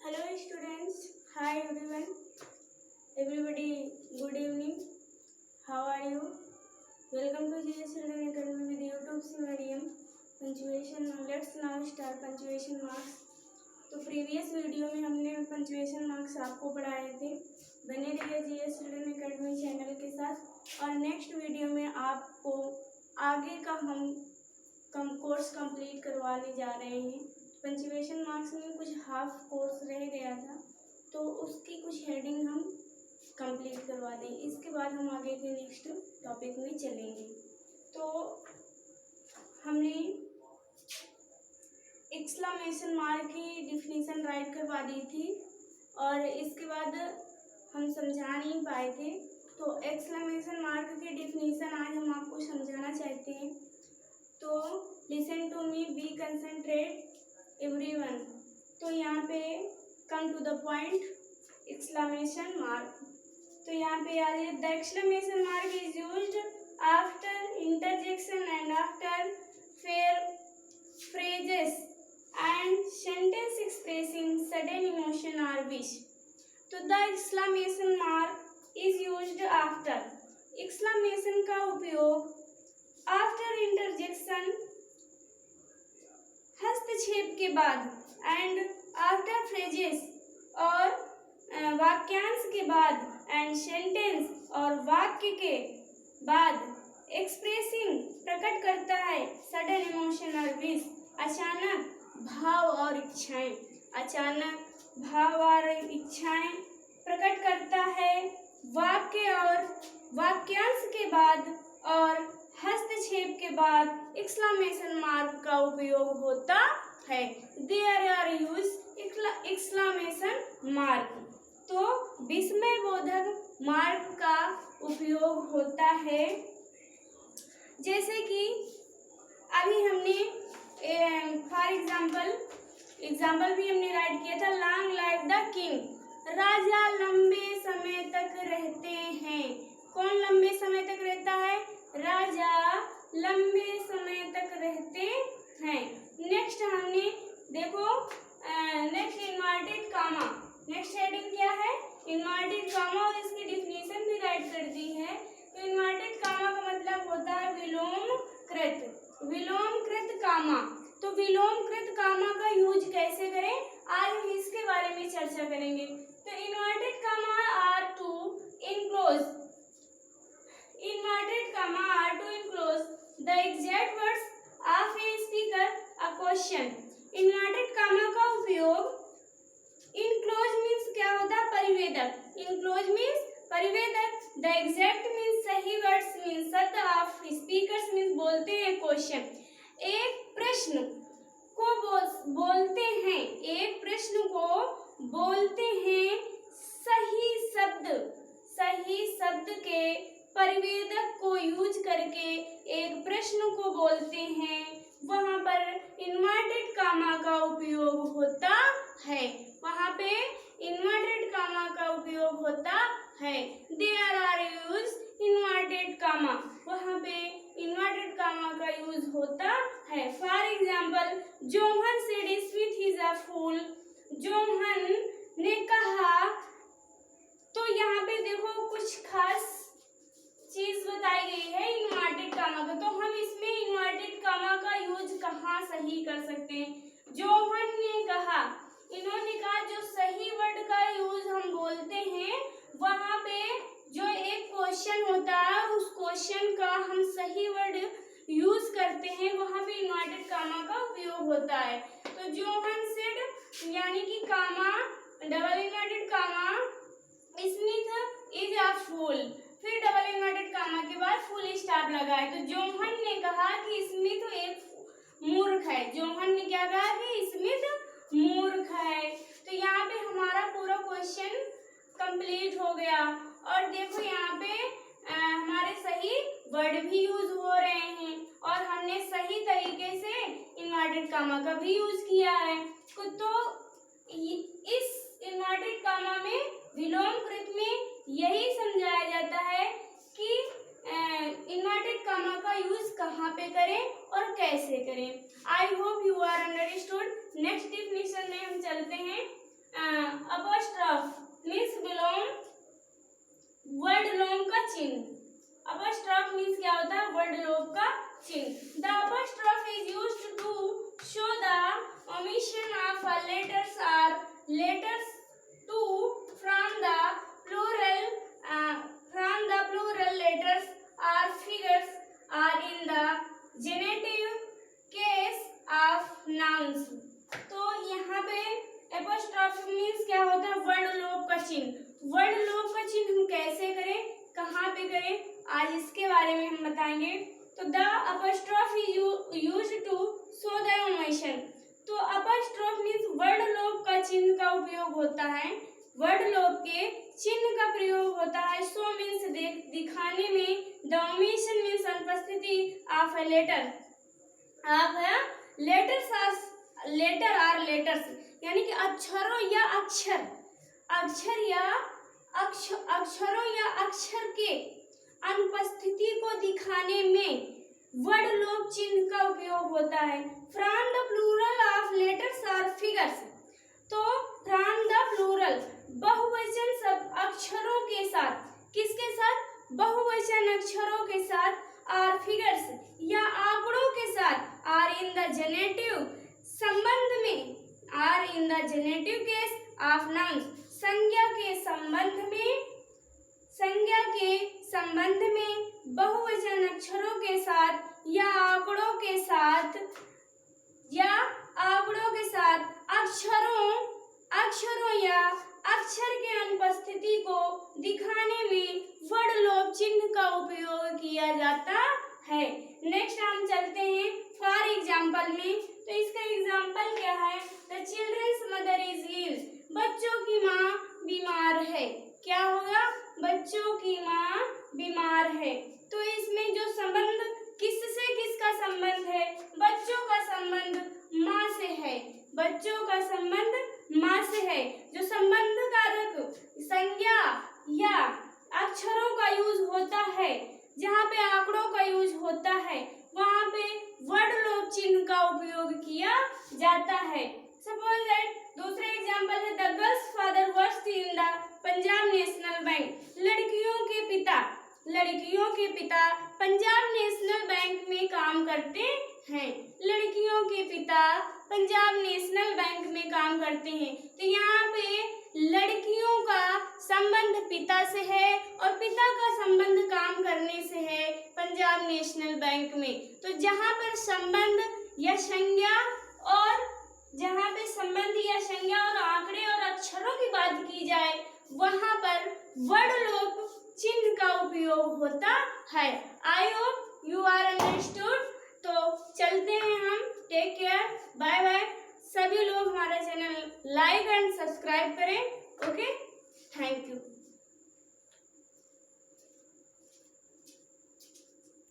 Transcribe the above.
Hello students, hi everyone, everybody, good evening, how are you? Welcome to GS Children Academy with YouTube medium, punctuation. Let's now start punctuation marks. तो previous video में हमने punctuation marks आपको पढ़ाए थे। बने रहिए GS children academy channel के साथ और नेक्स्ट वीडियो में आपको आगे का हम कोर्स कंप्लीट करवाने जा रहे हैं। पंचुएशन मार्क्स में कुछ हाफ कोर्स रह गया था तो उसकी कुछ हेडिंग हम कंप्लीट करवा दें, इसके बाद हम आगे के नेक्स्ट टॉपिक में चलेंगे। तो हमने एक्सक्लेमेशन मार्क की डिफिनीशन राइट करवा दी थी और इसके बाद हम समझा नहीं पाए थे, तो एक्सक्लेमेशन मार्क की डिफिनीशन आज हम आपको समझाना चाहते हैं। तो listen to me, be concentrate everyone. तो यहाँ पे come to the point, exclamation mark. तो यहाँ पे आ जाए the exclamation mark is used after interjection and after phrases and sentence expressing sudden emotion or wish. तो the exclamation mark is used after, exclamation का उपयोग after interjection हस्तक्षेप के बाद and after phrases और वाक्यांश के बाद and sentence और वाक्य के बाद expressing प्रकट करता है sudden emotion और wish अचानक भाव और इच्छाएं, अचानक भाव और इच्छाएं प्रकट करता है वाक्य और वाक्यांश के बाद और हस्तक्षेप के बाद एक्सक्लेमेशन मार्क का उपयोग होता है। There are use exclamation mark. तो विस्मय बोधक मार्क का उपयोग होता है, जैसे कि अभी हमने फॉर एग्जाम्पल भी हमने राइट किया था, लॉन्ग लाइफ द किंग। राजा लंबे समय तक रहते हैं। कौन लंबे समय तक रहता है? राजा लंबे समय तक रहते हैं। नेक्स्ट हमने देखो next inverted comma, next heading क्या है? इन्वर्टेड कामा और इसकी डिफिनीशन भी राइट कर दी है। तो इन्वर्टेड कामा का मतलब होता है विलोमकृत कामा। तो विलोमकृत कामा का यूज कैसे करें, आज हम इसके बारे में चर्चा करेंगे। तो inverted comma are to enclose, inverted comma are to enclose the exact words of a speaker a question. Inverted comma का उपयोग इनक्लोज मीन्स क्या होता है? परिवेदक। इनक्लोज मीन्स परिवेदक। द एग्जैक्ट मीन्स सही वर्ड्स मीन्स शब्द ऑफ स्पीकर्स मीन्स बोलते हैं क्वेश्चन। एक प्रश्न को बोलते हैं, एक प्रश्न को बोलते हैं सही शब्द के परिवेदक को यूज करके एक प्रश्न को बोलते हैं, वहां पर इन्वर्टेड कामा का उपयोग होता है। वहां पे इन्वर्टेड कामा का उपयोग होता है। There are use inverted comma, वहां पे इन्वर्टेड कामा का यूज होता है। For example, John said Smith is a fool. John ने कहा। तो यहाँ पे देखो कुछ खास चीज बताई गई है इन्वर्टेड कामा का, तो हम इसमें इन्वर्टेड कामा का यूज कहाँ सही कर सकते हैं? जोहन ने कहा, इन्होंने कहा, जो सही वर्ड का यूज हम बोलते हैं वहां पे जो एक क्वेश्चन होता है उस क्वेश्चन का हम सही वर्ड यूज करते हैं, वहां पे इन्वर्टेड कामा का उपयोग होता है। तो जोहन सेड यानी कि comma, double inverted comma, Smith is a fool, फिर डबल इन्वर्टेड कामा के बाद फुल स्टॉप लगा है। तो जोहन ने कहा कि स्मिथ एक मूर्ख है। जोहन ने क्या कहा कि स्मिथ मूर्ख है। तो यहाँ पे हमारा पूरा क्वेश्चन कंप्लीट हो गया। और देखो यहाँ पे हमारे सही वर्ड भी यूज हो रहे हैं और हमने सही तरीके से इन्वर्टेड कामा का भी यूज किया है। तो इस इन्वर्टेड कामा में विलोमकृत में यही समझाया जाता है कि इन्वर्टेड कामा का यूज कहाँ पे करें और कैसे करें। I hope you are understood. Next definition में हम चलते हैं। अपॉस्ट्रॉफ मीन्स बिलोंग वर्ड लोम का चिन्ह। अपॉस्ट्रॉफ मीन्स क्या होता है? वर्ड लोम का चिन्ह। The apostrophe is used to show the omission of a letters or letters to from the plural letters or figures or in the genitive case of nouns। तो यहाँ पे apostrophe मीन्स क्या होता है? वर्ड लोप का चिन्ह। वर्ड लोप का चिन्ह हम कैसे करें, कहाँ पे करें, आज इसके बारे में हम बताएंगे। तो the apostrophe used to show the omission। तो अपॉस्ट्रोफ मीन्स वर्ड लोप का चिन्ह का उपयोग होता है, वर्ड लोप के चिन्ह का प्रयोग होता है। सो मीन्स दिखाने में, द ओमिशन मीन्स अनुपस्थिति of a letter, of letter or letters, यानी कि अक्षरों या अक्षरों या अक्षर के अनुपस्थिति को दिखाने में वर्ड लोप चिन्ह का उपयोग होता है। From the plural of letters और फिगर्स। तो फ्रॉम द प्लूरल बहुवचन सब अक्षरों के साथ, किसके साथ? बहुवचन अक्षरों के साथ, और फिगर्स या आंकड़ों के साथ, और इन द जेनेटिव संबंध में, और in the generative case of nouns, संज्ञा के संबंध में बहुवचन अक्षरों के साथ या आंकड़ों के साथ अक्षरों या अक्षर के अनुपस्थिति को दिखाने में वर्ड लोप चिन्ह का उपयोग किया जाता है। नेक्स्ट हम चलते हैं फॉर एग्जाम्पल में। तो इसका एग्जाम्पल क्या है? The children's mother is ill. बच्चों की माँ बीमार है। क्या होगा? बच्चों की माँ बीमार है। तो इसमें जो संबंध किससे किसका संबंध है? बच्चों का संबंध माँ से है। बच्चों का संबंध माँ से है। जो संबंध कारक संज्ञा या अक्षरों का यूज होता है, जहाँ पे आंकड़ों का यूज होता है, वहाँ पे वर्ड लोप चिन्ह का उपयोग किया जाता है। सपोज दैट दूसरा एग्जाम्पल है the girls father works in the Punjab national bank. लड़कियों के पिता पंजाब नेशनल बैंक में काम करते हैं। लड़कियों के पिता पंजाब नेशनल बैंक में काम करते हैं। तो यहाँ पे लड़कियों का संबंध पिता से है और पिता का संबंध काम करने से है पंजाब नेशनल बैंक में। तो जहाँ पर संबंध या संज्ञा और आंकड़े और अक्षरों की बात की जाए, वहाँ पर वर्ड लोप चिन्ह का उपयोग होता है। I hope you are understood. तो चलते हैं हम। Take care, bye bye. सभी लोग हमारा चैनल लाइक एंड सब्सक्राइब करें। Okay, thank you.